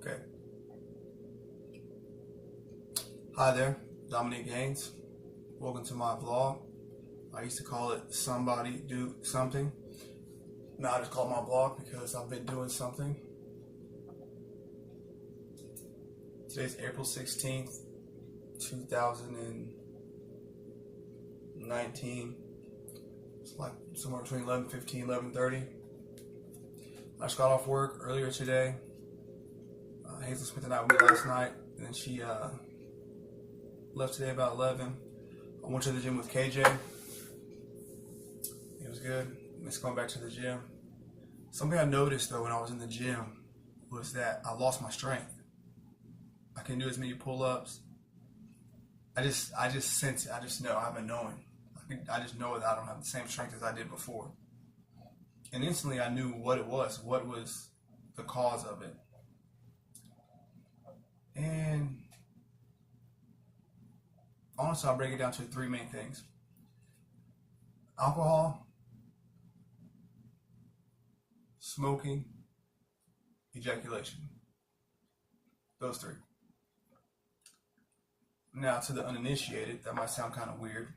Okay. Hi there, Dominique Haynes. Welcome to my vlog. I used to call it Somebody Do Something. Now I just call it my vlog because I've been doing something. Today's April 16th, 2019. It's like somewhere between 11:15, 11:30. I just got off work earlier today. Hazel spent the night with me last night, and then she left today about 11. I went to the gym with KJ. It was good. It's going back to the gym. Something I noticed though when I was in the gym was that I lost my strength. I couldn't do as many pull-ups. I just sense it. I just know. I have a knowing. I just know that I don't have the same strength as I did before. And instantly I knew what it was. What was the cause of it? And honestly, I'll break it down to three main things: alcohol, smoking, ejaculation. Those three. Now, to the uninitiated, that might sound kind of weird,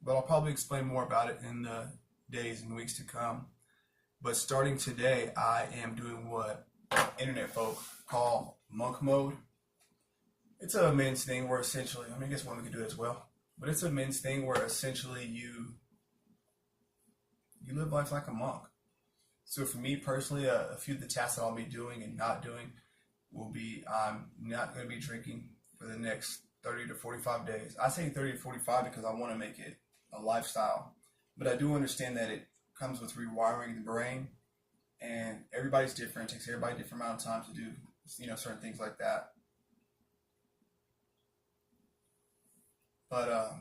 but I'll probably explain more about it in the days and weeks to come. But starting today, I am doing what internet folk call monk mode. It's a men's thing where essentially, I guess women can do it as well, but it's a men's thing where essentially you live life like a monk. So for me personally, a few of the tasks that I'll be doing and not doing will be, I'm not going to be drinking for the next 30 to 45 days. I say 30 to 45 because I want to make it a lifestyle, but I do understand that it comes with rewiring the brain, and everybody's different. It takes everybody a different amount of time to do, certain things like that. But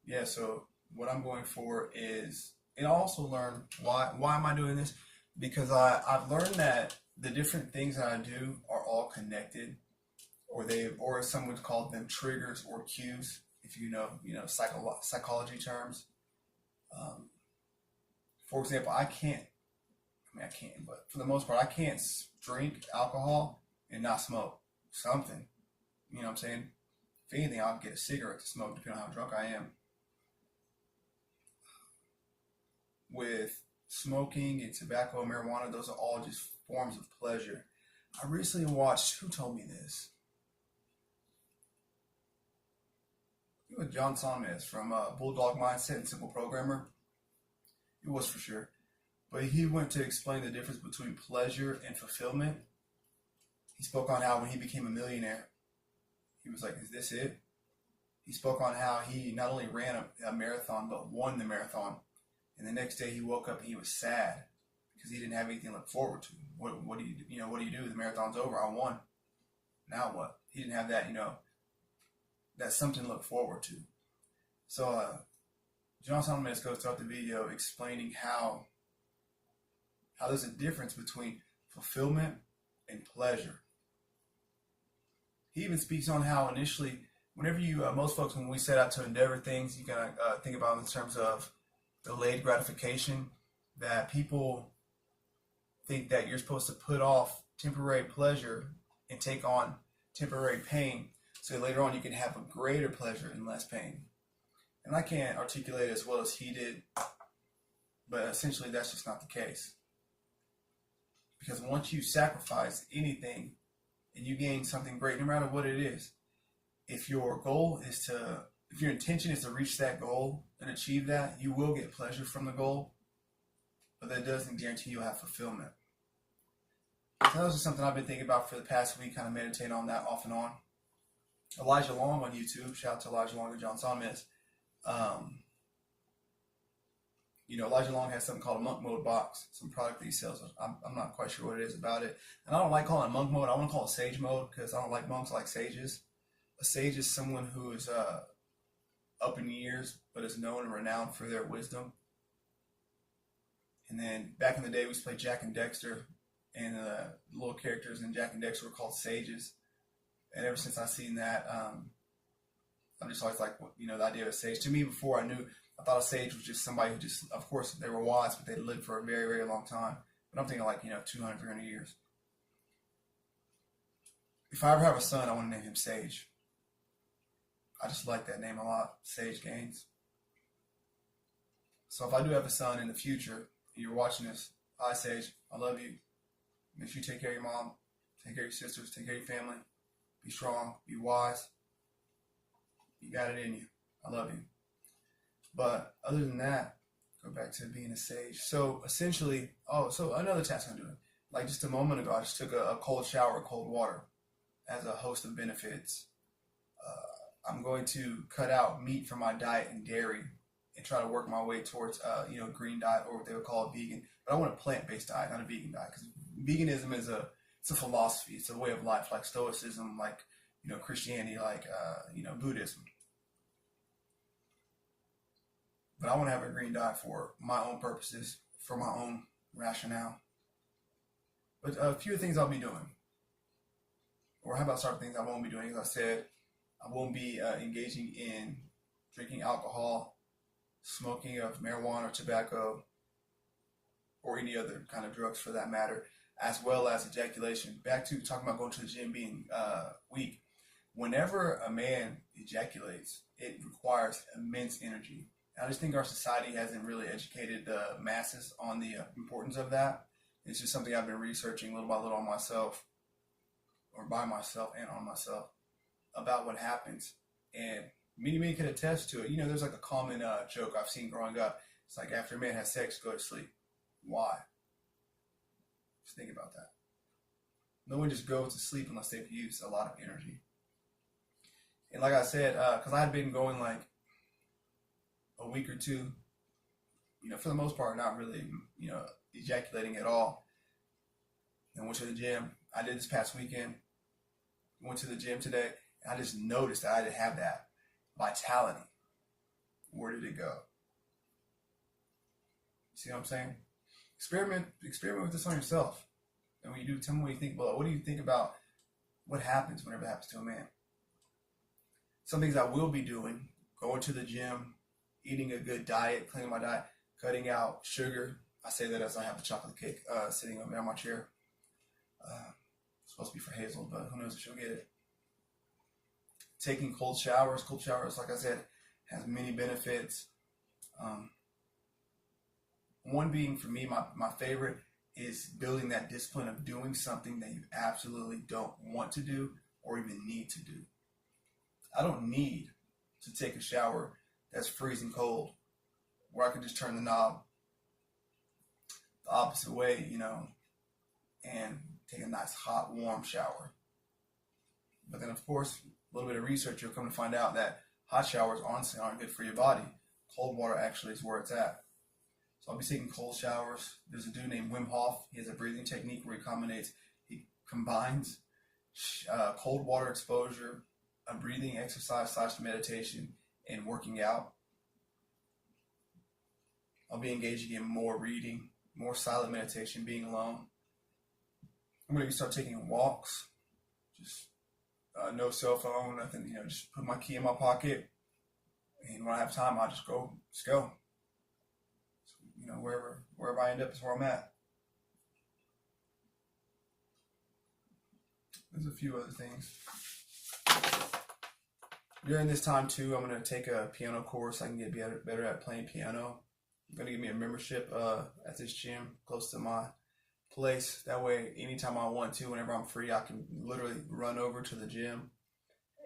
yeah, so what I'm going for is, and I also learn why am I doing this? Because I've learned that the different things that I do are all connected, or some would call them triggers or cues, if you know psychology terms. For example, I can't, but for the most part, I can't drink alcohol and not smoke something. You know what I'm saying? If anything, I'll get a cigarette to smoke, depending on how drunk I am. With smoking and tobacco and marijuana, those are all just forms of pleasure. I recently watched, who told me this? It was John Sonmez from Bulldog Mindset and Simple Programmer. It was for sure. But he went to explain the difference between pleasure and fulfillment. He spoke on how when he became a millionaire, he was like, is this it? He spoke on how he not only ran a marathon, but won the marathon. And the next day he woke up and he was sad because he didn't have anything to look forward to. What do you do? The marathon's over. I won. Now what? He didn't have that, that's something to look forward to. So John Sonmez goes throughout the video explaining how there's a difference between fulfillment and pleasure. He even speaks on how initially, whenever most folks, when we set out to endeavor things, you gotta think about it in terms of delayed gratification, that people think that you're supposed to put off temporary pleasure and take on temporary pain, so later on you can have a greater pleasure and less pain. And I can't articulate it as well as he did, but essentially that's just not the case. Because once you sacrifice anything and you gain something great, no matter what it is, if your intention is to reach that goal and achieve that, you will get pleasure from the goal, but that doesn't guarantee you'll have fulfillment. So that was just something I've been thinking about for the past week, kind of meditating on that off and on. Elijah Long on YouTube, shout out to Elijah Long and John Sonmez. Elijah Long has something called a monk mode box, some product that he sells. I'm not quite sure what it is about it. And I don't like calling it monk mode. I want to call it sage mode because I don't like monks, I like sages. A sage is someone who is up in years, but is known and renowned for their wisdom. And then back in the day, we used to play Jack and Dexter, and the little characters in Jack and Dexter were called sages. And ever since I've seen that, I'm just always like, the idea of a sage. To me, before I thought a sage was just somebody who just, of course, they were wise, but they lived for a very, very long time. But I'm thinking like, 200, 300 years. If I ever have a son, I want to name him Sage. I just like that name a lot, Sage Gaines. So if I do have a son in the future, and you're watching this, hi Sage, I love you. Make sure you take care of your mom, take care of your sisters, take care of your family. Be strong, be wise. You got it in you. I love you. But other than that, go back to being a sage. So essentially, so another task I'm doing. Like just a moment ago, I just took a cold shower with cold water as a host of benefits. I'm going to cut out meat from my diet and dairy and try to work my way towards, green diet, or what they would call vegan. But I want a plant-based diet, not a vegan diet, because veganism is it's a philosophy. It's a way of life, like Stoicism, like Christianity, like Buddhism. But I want to have a green diet for my own purposes, for my own rationale. But a few things I'll be doing, or how about certain things I won't be doing? As I said, I won't be engaging in drinking alcohol, smoking of marijuana or tobacco, or any other kind of drugs for that matter, as well as ejaculation. Back to talking about going to the gym being weak. Whenever a man ejaculates, it requires immense energy. And I just think our society hasn't really educated the masses on the importance of that. It's just something I've been researching little by little on myself, or by myself and on myself, about what happens. And many can attest to it. There's like a common joke I've seen growing up. It's like, after a man has sex, go to sleep. Why? Just think about that. No one just goes to sleep unless they've used a lot of energy. And like I said, because I had been going like a week or two, for the most part, not really, ejaculating at all. And went to the gym. I did this past weekend. Went to the gym today. And I just noticed that I didn't have that vitality. Where did it go? See what I'm saying? Experiment with this on yourself. And when you do, tell me what you think. Well, what do you think about what happens whenever it happens to a man? Some things I will be doing: going to the gym, eating a good diet, cleaning my diet, cutting out sugar. I say that as I have a chocolate cake sitting over there on my chair. It's supposed to be for Hazel, but who knows if she'll get it. Taking cold showers. Cold showers, like I said, has many benefits. One being, for me, my favorite is building that discipline of doing something that you absolutely don't want to do or even need to do. I don't need to take a shower that's freezing cold, where I could just turn the knob the opposite way, and take a nice hot warm shower. But then, of course, a little bit of research, you'll come to find out that hot showers honestly aren't good for your body. Cold water actually is where it's at. So I'll be taking cold showers. There's a dude named Wim Hof. He has a breathing technique where he combines cold water exposure, a breathing exercise / meditation, and working out. I'll be engaging in more reading, more silent meditation, being alone. I'm going to start taking walks, just no cell phone, nothing, just put my key in my pocket. And when I have time, I'll just go. So, wherever I end up is where I'm at. There's a few other things. During this time too, I'm going to take a piano course. I can get better at playing piano. I'm going to give me a membership at this gym close to my place. That way, anytime I want to, whenever I'm free, I can literally run over to the gym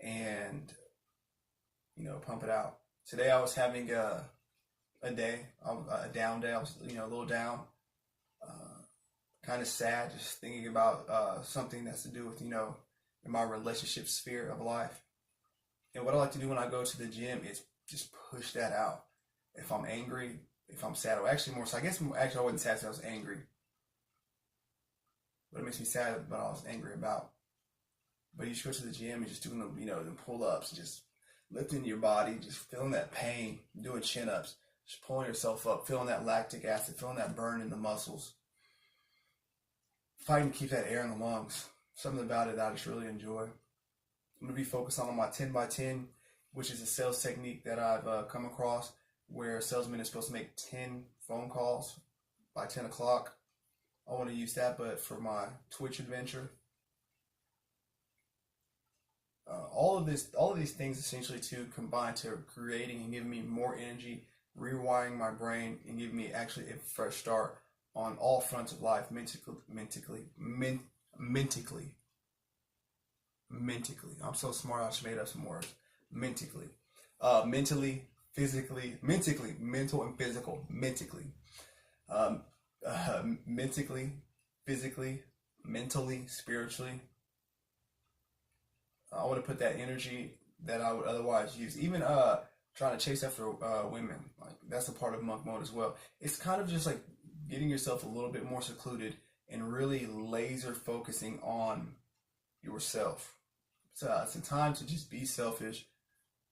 and, pump it out. Today I was having a down day. I was, a little down, kind of sad, just thinking about something that's to do with, in my relationship sphere of life. And what I like to do when I go to the gym is just push that out. If I'm angry, if I'm sad, or actually more so, I wasn't sad, so I was angry. But it makes me sad about what I was angry about. But you just go to the gym and just doing the pull-ups, and just lifting your body, just feeling that pain, doing chin-ups, just pulling yourself up, feeling that lactic acid, feeling that burn in the muscles. Fighting to keep that air in the lungs. Something about it that I just really enjoy. I'm going to be focused on my 10x10, which is a sales technique that I've come across, where a salesman is supposed to make 10 phone calls by 10 o'clock. I want to use that, but for my Twitch adventure. all of these things essentially to combine to creating and giving me more energy, rewiring my brain, and giving me actually a fresh start on all fronts of life, mentally. I'm so smart. I just made up some words. Mentally, physically, mental and physical, um, mentally, physically, mentally, spiritually. I want to put that energy that I would otherwise use. Even trying to chase after women, like that's a part of monk mode as well. It's kind of just like getting yourself a little bit more secluded and really laser focusing on yourself. So it's a time to just be selfish,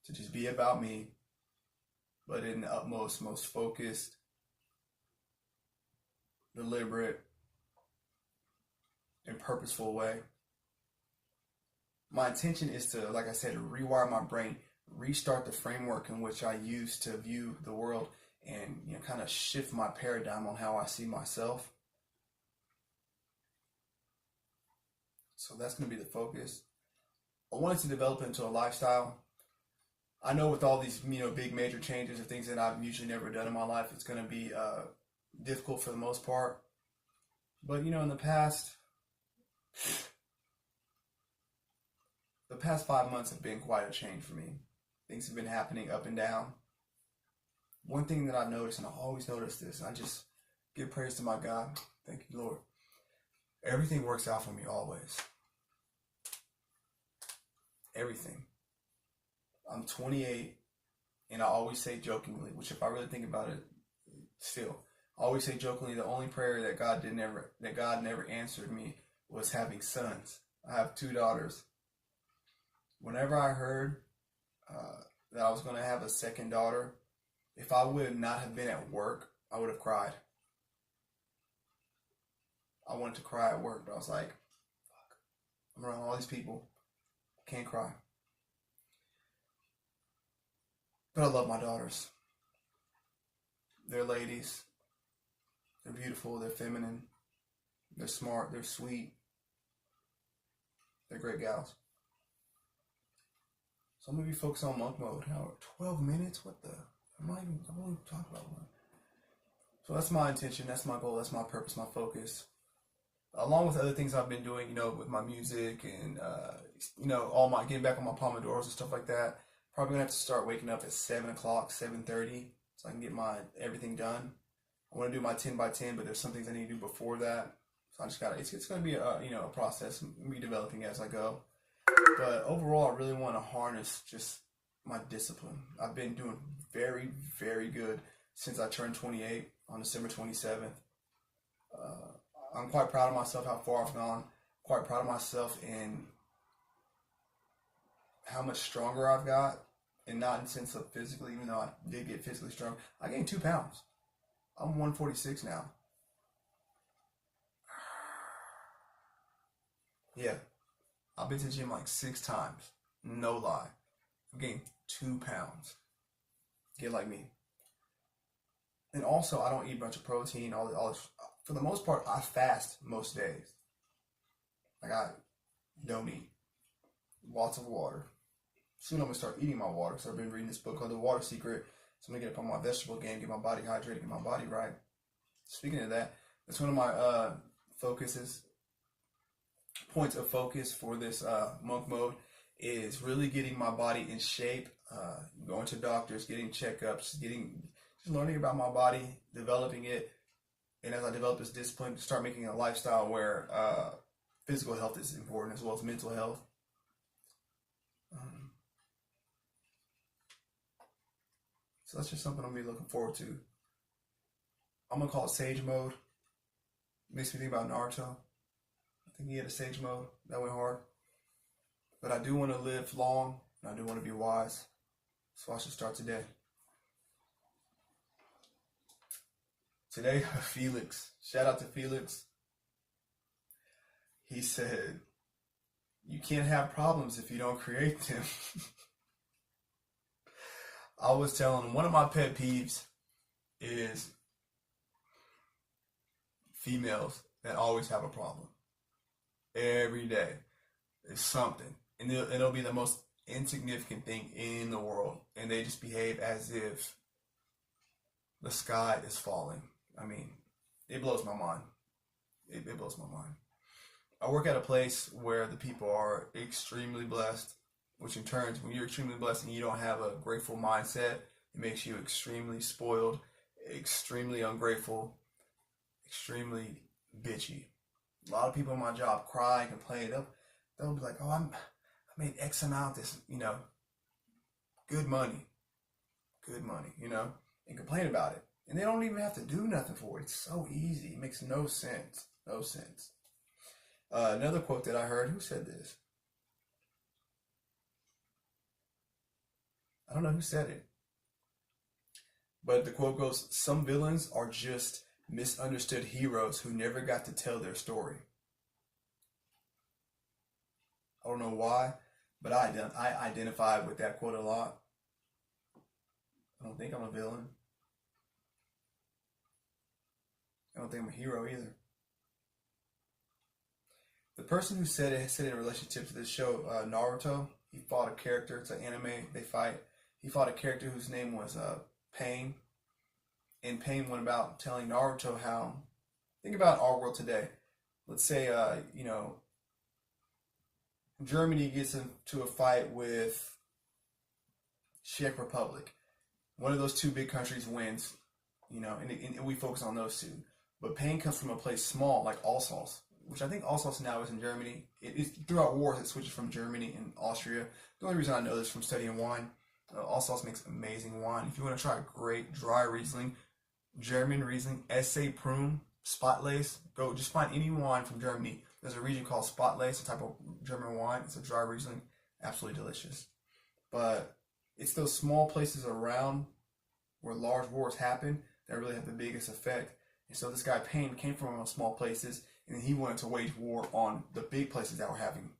to just be about me, but in the utmost, most focused, deliberate, and purposeful way. My intention is to, like I said, rewire my brain, restart the framework in which I use to view the world, and kind of shift my paradigm on how I see myself. So that's going to be the focus. I wanted to develop into a lifestyle. I know with all these big major changes or things that I've usually never done in my life, it's going to be difficult for the most part. But in the past 5 months have been quite a change for me. Things have been happening up and down. One thing that I've noticed, and I always notice this, and I just give praise to my God. Thank you, Lord. Everything works out for me always. Everything. I'm 28, and I always say jokingly, which if I really think about it, still, I always say jokingly, the only prayer that God never answered me was having sons. I have 2 daughters. Whenever I heard that I was going to have a second daughter, if I would not have been at work, I would have cried. I wanted to cry at work, but I was like, fuck, I'm around all these people, can't cry. But I love my daughters. They're ladies. They're beautiful. They're feminine. They're smart. They're sweet. They're great gals. So I'm going to be focused on monk mode. How 12 minutes? What the? I'm not even talking about one. So that's my intention. That's my goal. That's my purpose, my focus. Along with other things I've been doing, with my music and, all my getting back on my Pomodoros and stuff like that. Probably going to have to start waking up at 7 o'clock, 7:30, so I can get my everything done. I want to do my 10 by 10, but there's some things I need to do before that. So I just got to, it's going to be a process, me developing as I go. But overall, I really want to harness just my discipline. I've been doing very, very good since I turned 28 on December 27th. I'm quite proud of myself, how far I've gone. Quite proud of myself in how much stronger I've got, and not in the sense of physically, even though I did get physically strong. I gained 2 pounds. I'm 146 now. Yeah, I've been to the gym like 6 times. No lie. I gained 2 pounds. Get like me. And also, I don't eat a bunch of protein. All this. For the most part, I fast most days. Like, I don't eat. Lots of water. Soon I'm going to start eating my water. So I've been reading this book called The Water Secret. So I'm going to get up on my vegetable game, get my body hydrated, get my body right. Speaking of that, that's one of my points of focus for this monk mode is really getting my body in shape, going to doctors, getting checkups, just learning about my body, developing it. And as I develop this discipline, start making a lifestyle where physical health is important as well as mental health. So that's just something I'm going to be looking forward to. I'm going to call it Sage Mode. Makes me think about Naruto. I think he had a Sage Mode. That went hard. But I do want to live long, and I do want to be wise. So I should start today. Today, Felix. Shout out to Felix. He said, you can't have problems if you don't create them. I was telling him, one of my pet peeves is females that always have a problem. Every day. It's something. and it'll be the most insignificant thing in the world, and they just behave as if the sky is falling. I mean, it blows my mind. It blows my mind. I work at a place where the people are extremely blessed, which in turn, when you're extremely blessed and you don't have a grateful mindset, it makes you extremely spoiled, extremely ungrateful, extremely bitchy. A lot of people in my job cry and complain. They'll be like, "Oh, I made X amount this, good money, and complain about it, and they don't even have to do nothing for it. It's so easy. It makes no sense. No sense." Another quote that I heard. Who said this? I don't know who said it, but the quote goes, "Some villains are just misunderstood heroes who never got to tell their story." I don't know why, but I identify with that quote a lot. I don't think I'm a villain. I don't think I'm a hero either. The person who said it in relationship to this show, Naruto. He fought a character. It's an anime. They fight. He fought a character whose name was Pain. And Pain went about telling Naruto how, think about our world today. Let's say, Germany gets into a fight with Czech Republic. One of those two big countries wins, and we focus on those two. But Pain comes from a place small, like Alsace, which I think Alsace now is in Germany. It's throughout wars, it switches from Germany and Austria. The only reason I know this from studying wine. Alsace makes amazing wine. If you want to try a great dry Riesling, German Riesling, Essay Prune, Spotless, go just find any wine from Germany. There's a region called Spotless, a type of German wine. It's a dry Riesling, absolutely delicious. But it's those small places around where large wars happen that really have the biggest effect. And so this guy Payne came from those small places, and then he wanted to wage war on the big places that were having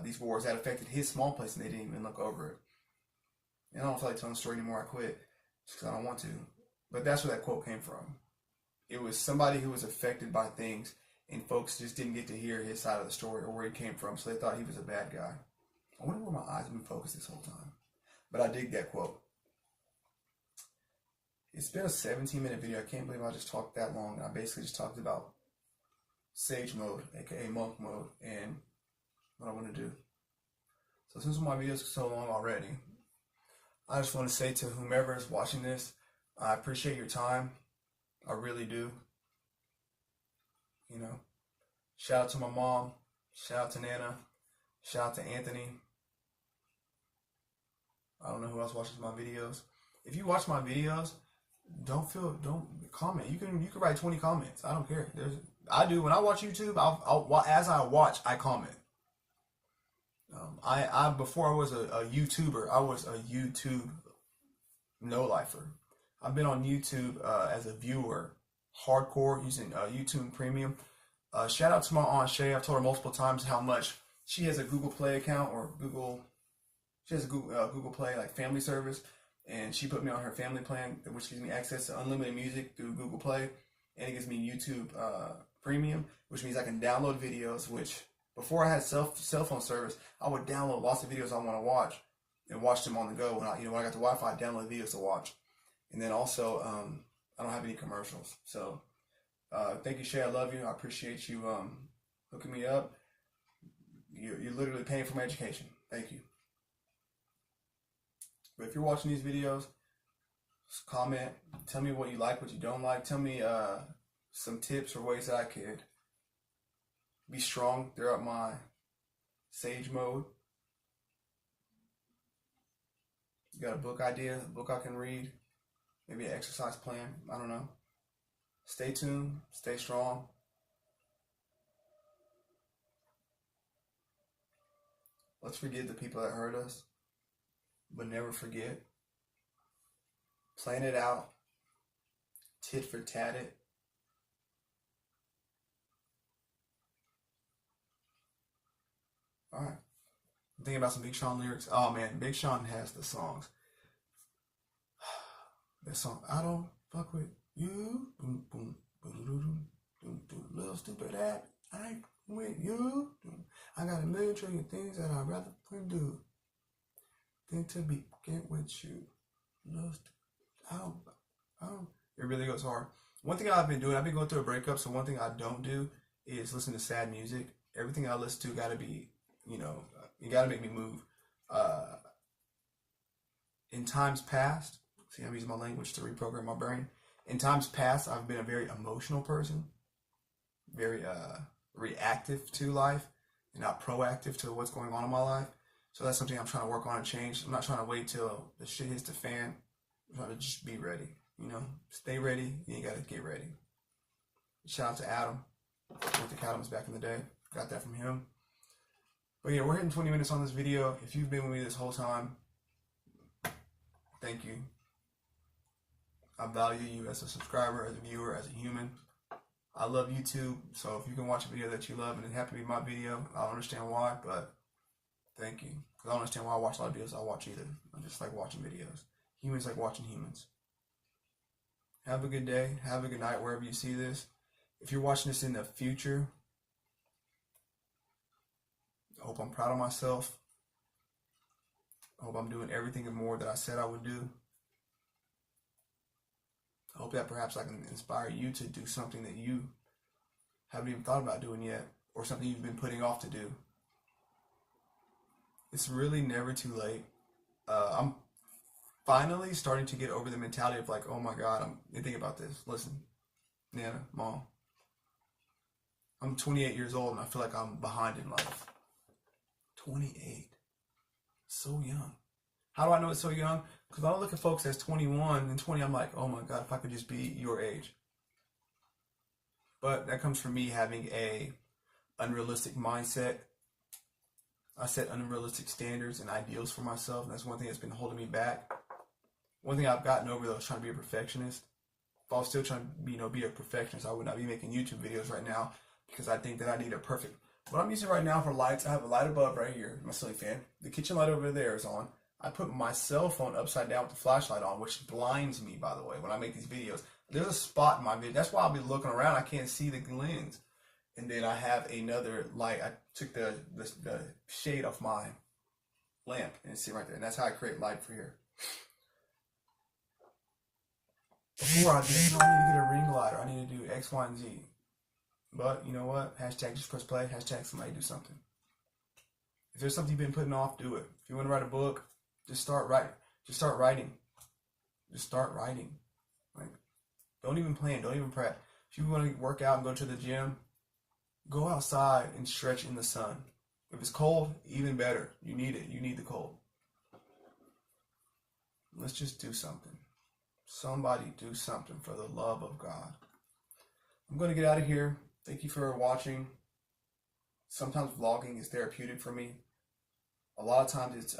these wars that affected his small place, and they didn't even look over it. And I don't feel like telling the story anymore. I quit just because I don't want to. But that's where that quote came from. It was somebody who was affected by things, and folks just didn't get to hear his side of the story or where he came from, so they thought he was a bad guy. I wonder where my eyes have been focused this whole time. But I dig that quote. It's been a 17-minute video. I can't believe I just talked that long. I basically just talked about sage mode, aka monk mode, and what I want to do. So since my videos are so long already, I just want to say to whomever is watching this, I appreciate your time. I really do. Shout out to my mom. Shout out to Nana. Shout out to Anthony. I don't know who else watches my videos. If you watch my videos, don't comment. You can write 20 comments. I don't care. I do when I watch YouTube. As I watch, I comment. Before I was a YouTuber, I was a YouTube no-lifer. I've been on YouTube as a viewer, hardcore, using YouTube Premium. Shout out to my Aunt Shay. I've told her multiple times how much she has a Google Play account she has a Google Play like family service, and she put me on her family plan, which gives me access to unlimited music through Google Play, and it gives me YouTube Premium, which means I can download videos. Which before I had cell phone service, I would download lots of videos I want to watch and watch them on the go. When I got the Wi-Fi, I download videos to watch, and then also I don't have any commercials. So thank you, Shay. I love you. I appreciate you hooking me up. You're literally paying for my education. Thank you. But if you're watching these videos, just comment. Tell me what you like, what you don't like. Tell me some tips or ways that I could be strong throughout my sage mode. You got a book idea, a book I can read, maybe an exercise plan. I don't know. Stay tuned. Stay strong. Let's forgive the people that hurt us, but never forget. Plan it out. Tit for tat it. Alright. I'm thinking about some Big Sean lyrics. Oh man, Big Sean has the songs. That song, I don't fuck with you. Boom, boom, boom, boom, boom, boom. Little stupid ass. I ain't with you. I got a million trillion things that I'd rather do than to be with you. It really goes hard. One thing I've been doing, I've been going through a breakup, so one thing I don't do is listen to sad music. Everything I listen to gotta be, it gotta make me move. In times past, see, I'm using my language to reprogram my brain. In times past, I've been a very emotional person, very reactive to life, and not proactive to what's going on in my life. So that's something I'm trying to work on and change. I'm not trying to wait till the shit hits the fan. I'm trying to just be ready. Stay ready. You ain't gotta get ready. Shout out to Adam. Worked at Adams back in the day. Got that from him. But yeah, we're hitting 20 minutes on this video. If you've been with me this whole time, thank you. I value you as a subscriber, as a viewer, as a human. I love YouTube, so if you can watch a video that you love and it happens to be my video, I don't understand why, but thank you. Because I don't understand why I watch a lot of videos I watch either. I just like watching videos. Humans like watching humans. Have a good day. Have a good night wherever you see this. If you're watching this in the future, I hope I'm proud of myself. I hope I'm doing everything and more that I said I would do. I hope that perhaps I can inspire you to do something that you haven't even thought about doing yet, or something you've been putting off to do. It's really never too late. I'm finally starting to get over the mentality of like, oh my God, think about this. Listen, Nana, Mom, I'm 28 years old and I feel like I'm behind in life. 28. So young. How do I know it's so young? Because I don't look at folks as 21 and 20. I'm like, oh my God, if I could just be your age. But that comes from me having a unrealistic mindset. I set unrealistic standards and ideals for myself. And that's one thing that's been holding me back. One thing I've gotten over though is trying to be a perfectionist. If I was still trying to be a perfectionist, I would not be making YouTube videos right now because I think that I need a perfect. What I'm using right now for lights, I have a light above right here, my ceiling fan. The kitchen light over there is on. I put my cell phone upside down with the flashlight on, which blinds me, by the way, when I make these videos. There's a spot in my video. That's why I'll be looking around. I can't see the lens. And then I have another light. I took the shade off my lamp and see right there. And that's how I create light for here. Before I did, I need to get a ring lighter. I need to do X, Y, and Z. But you know what? Hashtag just press play. Hashtag somebody do something. If there's something you've been putting off, do it. If you want to write a book, just start writing. Just start writing. Just start writing. Like, don't even plan. Don't even prep. If you want to work out and go to the gym, go outside and stretch in the sun. If it's cold, even better. You need it. You need the cold. Let's just do something. Somebody do something for the love of God. I'm going to get out of here. Thank you for watching. Sometimes vlogging is therapeutic for me. A lot of times it's,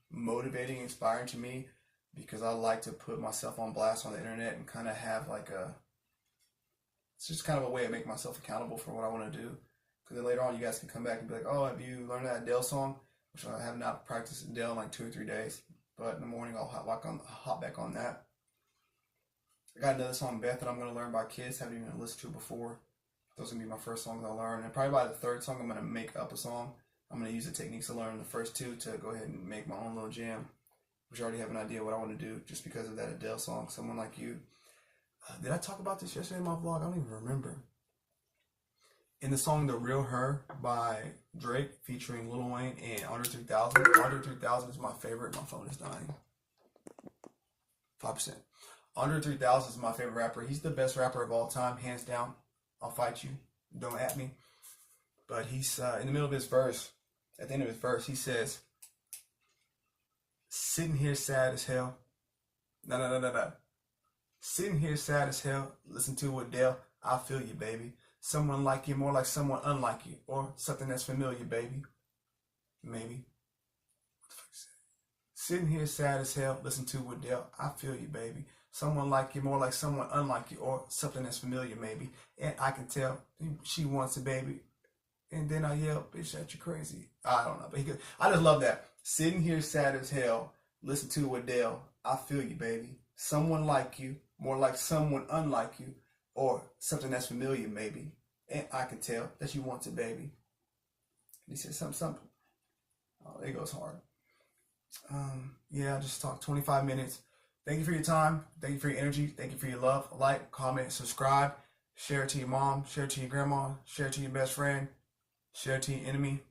motivating, inspiring to me, because I like to put myself on blast on the internet and kind of have like it's just kind of a way of making myself accountable for what I want to do. Because then later on you guys can come back and be like, oh, have you learned that Adele song? Which I have not practiced Adele in like 2 or 3 days. But in the morning I'll hop back on that. I got another song, Beth, that I'm going to learn by Kiss. Haven't even listened to it before. Those are going to be my first songs I'll learn. And probably by the third song, I'm going to make up a song. I'm going to use the techniques I learned in the first 2 to go ahead and make my own little jam, which I already have an idea what I want to do just because of that Adele song, Someone Like You. Did I talk about this yesterday in my vlog? I don't even remember. In the song The Real Her by Drake featuring Lil Wayne and Andre 3000. Andre 3000 is my favorite. My phone is dying. 5%. Andre 3000 is my favorite rapper. He's the best rapper of all time, hands down. I'll fight you. Don't at me. But he's in the middle of his verse. At the end of his verse, he says, sitting here sad as hell. No. Sitting here sad as hell. Listen to Adele. I feel you, baby. Someone like you, more like someone unlike you. Or something that's familiar, baby. Maybe. What the fuck is that? Sitting here sad as hell. Listen to Adele. I feel you, baby. Someone like you, more like someone unlike you. Or something that's familiar, maybe. And I can tell she wants it, baby. And then I yell, bitch, that you crazy. I don't know. But I just love that. Sitting here sad as hell. Listen to Adele. I feel you, baby. Someone like you, more like someone unlike you. Or something that's familiar, maybe. And I can tell that you want it, baby. He said something. Oh, it goes hard. Yeah, I just talked 25 minutes. Thank you for your time. Thank you for your energy. Thank you for your love. Like, comment, subscribe. Share it to your mom. Share it to your grandma. Share it to your best friend. Share it to your enemy.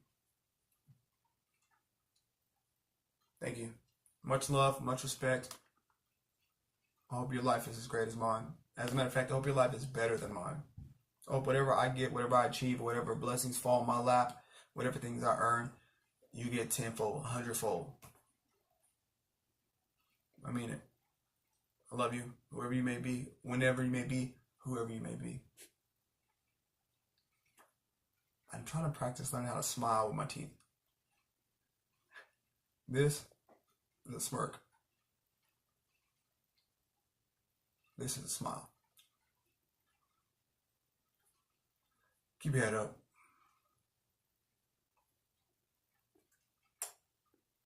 Thank you. Much love, much respect. I hope your life is as great as mine. As a matter of fact, I hope your life is better than mine. I hope whatever I get, whatever I achieve, whatever blessings fall in my lap, whatever things I earn, you get tenfold, 100-fold. I mean it. I love you, whoever you may be, whenever you may be, whoever you may be. I'm trying to practice learning how to smile with my teeth. This is a smirk. This is a smile. Keep your head up.